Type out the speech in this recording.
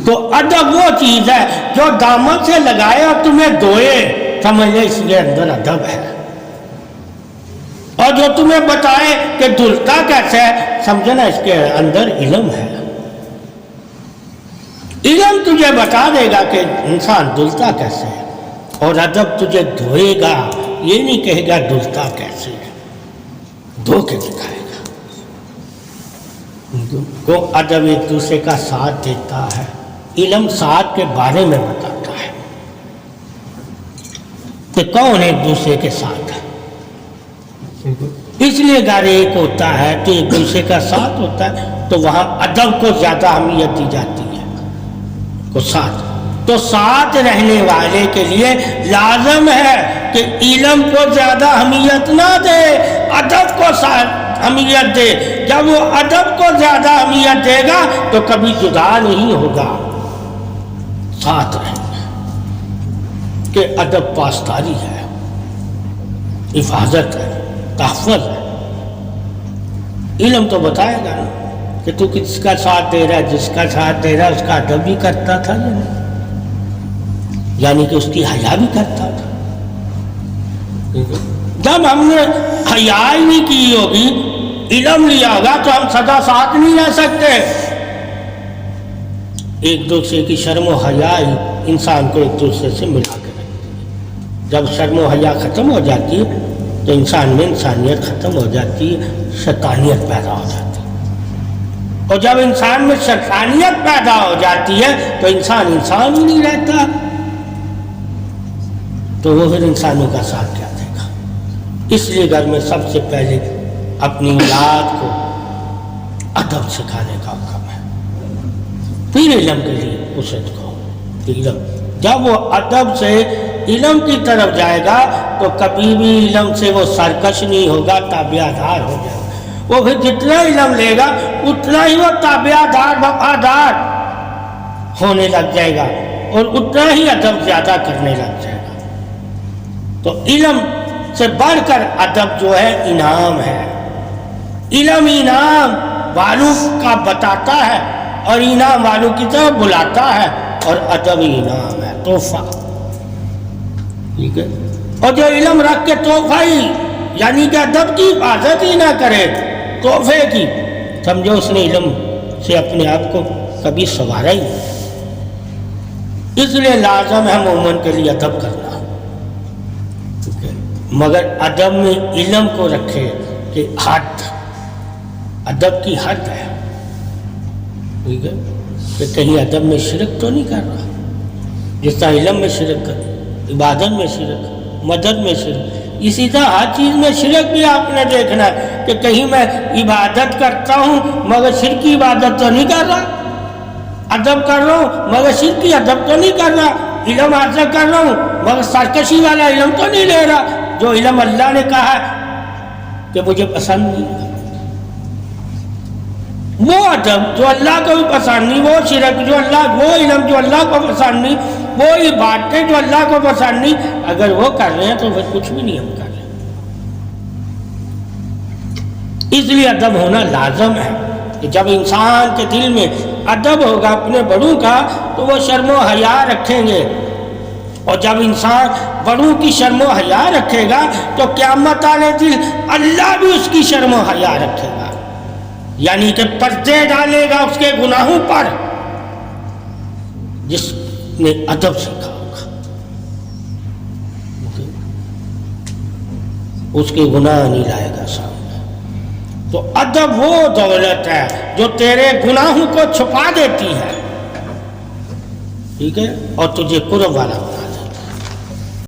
تو ادب وہ چیز ہے جو دامن سے لگائے اور تمہیں دھوئے، سمجھ لے اس کے اندر ادب ہے، اور جو تمہیں بتائے کہ دھلتا کیسے ہے، سمجھنا اس کے اندر علم ہے۔ علم تجھے بتا دے گا کہ انسان دھلتا کیسے ہے، اور ادب تجھے دھوئے گا، یہ نہیں کہے گا دھلتا کیسے ہے، دھو کے دکھائے گا۔ کو ادب ایک دوسرے کا ساتھ دیتا ہے، علم ساتھ کے بارے میں بتاتا ہے کہ کون ایک دوسرے کے ساتھ ہے۔ اس لیے اگر ایک ہوتا ہے تو ایک دوسرے کا ساتھ ہوتا ہے تو وہاں ادب کو زیادہ اہمیت دی جاتی ہے، کو ساتھ۔ تو ساتھ رہنے والے کے لیے لازم ہے کہ علم کو زیادہ اہمیت نہ دے، ادب کو اہمیت دے۔ جب وہ ادب کو زیادہ اہمیت دے گا تو کبھی جدا نہیں ہوگا، ساتھ رہے گا، کہ ادب پاسداری ہے، حفاظت ہے، تحفظ ہے۔ علم تو بتائے گا نا کہ تو کس کا ساتھ دے رہا ہے، جس کا ساتھ دے رہا ہے اس کا ادب بھی کرتا تھا یا نہیں، یعنی کہ اس کی حیا بھی کرتا تھا۔ جب ہم نے حیا ہی نہیں کی ہوگی، علم لیا ہوگا، تو ہم سدا ساتھ نہیں رہ سکتے۔ ایک دوسرے کی شرم و حیا ہی انسان کو ایک دوسرے سے ملا کے رکھتی ہے۔ جب شرم و حیا ختم ہو جاتی ہے تو انسان میں انسانیت ختم ہو جاتی ہے، شیطانیت پیدا ہو جاتی ہے، اور جب انسان میں شیطانیت پیدا ہو جاتی ہے تو انسان انسان ہی نہیں رہتا، تو وہ پھر انسانوں کا ساتھ کیا دے گا۔ اس لیے گھر میں سب سے پہلے اپنی اولاد کو ادب سکھانے کا حکم ہے، پھر علم کے لیے اسے کو علم۔ جب وہ ادب سے علم کی طرف جائے گا تو کبھی بھی علم سے وہ سرکش نہیں ہوگا، تابعہ دار ہو جائے گا۔ وہ پھر جتنا علم لے گا اتنا ہی وہ تابعہ دار، وفادار ہونے لگ جائے گا، اور اتنا ہی ادب زیادہ کرنے لگ جائے گا۔ تو علم سے بڑھ کر ادب جو ہے انعام ہے۔ علم انعام والوں کا بتاتا ہے اور انعام والوں کی طرف بلاتا ہے، اور ادب انعام ہے، تحفہ، ٹھیک ہے۔ اور جو علم رکھ کے تحفہ ہی یعنی کہ ادب کی حفاظت ہی نہ کرے، تحفے کی، سمجھو اس نے علم سے اپنے آپ کو کبھی سنوارا ہی نہیں۔ اس لیے لازم ہے مومن کے لیے ادب کرنا، مگر ادب میں علم کو رکھے کہ حد، ادب کی حد ہے، ٹھیک ہے، کہ کہیں ادب میں شرک تو نہیں کر رہا، جس طرح علم میں شرک کر، عبادت میں شرک، مدد میں شرک، اسی طرح ہر چیز میں شرک بھی آپ نے دیکھنا ہے کہ کہیں میں عبادت کرتا ہوں مگر شرکی عبادت تو نہیں کر رہا، ادب کر رہا ہوں مگر شرکی ادب تو نہیں کر رہا، علم حاصل کر رہا ہوں مگر سرکشی والا علم تو نہیں لے رہا، جو علم اللہ نے کہا ہے کہ مجھے پسند نہیں ہے، وہ ادب جو اللہ کو بھی پسند نہیں، وہ شرک جو اللہ، وہ علم جو اللہ کو پسند نہیں، وہ عبادتیں جو اللہ کو پسند نہیں، اگر وہ کر رہے ہیں تو پھر کچھ بھی نہیں ہم کر رہے۔ اس لیے ادب ہونا لازم ہے کہ جب انسان کے دل میں ادب ہوگا اپنے بڑوں کا تو وہ شرم و حیا رکھیں گے، اور جب انسان بڑوں کی شرم و حیا رکھے گا تو قیامت والے دن اللہ بھی اس کی شرم و حیا رکھے گا، یعنی کہ پردے ڈالے گا اس کے گناہوں پر، جس نے ادب سیکھا ہوگا اس کے گناہ نہیں لائے گا سامنے۔ تو ادب وہ دولت ہے جو تیرے گناہوں کو چھپا دیتی ہے، ٹھیک ہے، اور تجھے قرب والا بنا